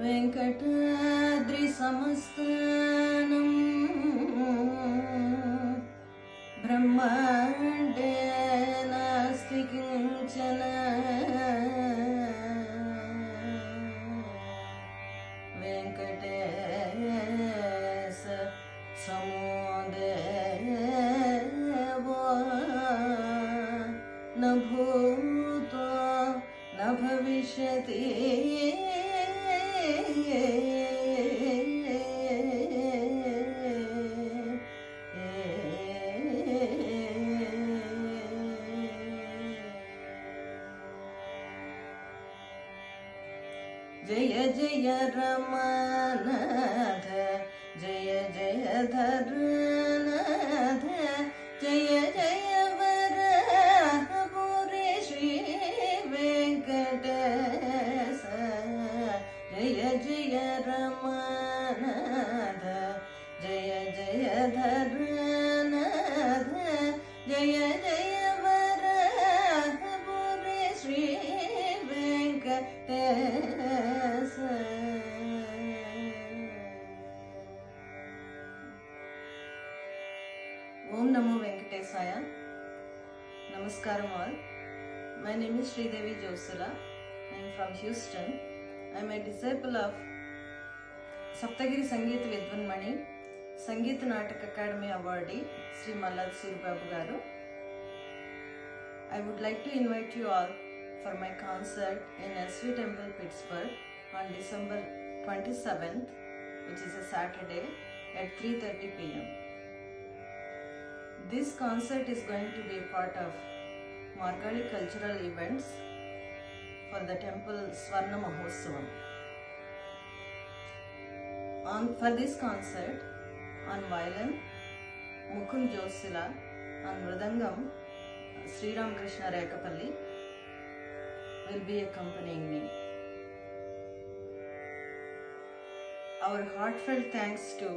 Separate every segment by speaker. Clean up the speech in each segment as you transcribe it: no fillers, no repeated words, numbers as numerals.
Speaker 1: वेंकटाद्रि समस्तानं ब्रह्मांडे नास्ति किंचन वेंकटेश समो देवो न भूतो न भविष्यति जय जय रमानाथ जय जय धरनाथ जय जय वराहपुरी श्री वेंकटेश जय जय रमानाथ जय जय धरनाथ जय जय वराहपुरी Shri Venkatesh. Om Namo Venkatesaya. Namaskaram all. My name is Sridevi Josula. I am from Houston. I am a disciple of Saptagiri Sangeet Vidvanmani, Sangeet Natak Academy awardee, Sri Mallad Siribabu Garu. I would like to invite you all for my concert in SV Temple, Pittsburgh on December 27th, which is a Saturday at 3:30 p.m. This concert is going to be a part of Margali cultural events for the temple Swarna Mahotsavam. For this concert, on violin, Mukund Josila, on mridangam, Sri Ram Krishna Rekapalli will be accompanying me. Our heartfelt thanks to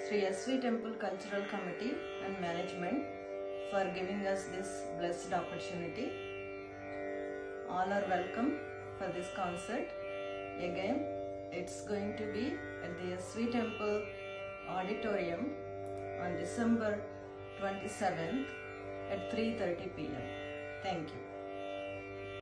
Speaker 1: Sri SV Temple Cultural Committee and Management for giving us this blessed opportunity. All are welcome for this concert. Again, it's going to be at the SV Temple Auditorium on December 27th at 3:30 p.m. Thank you.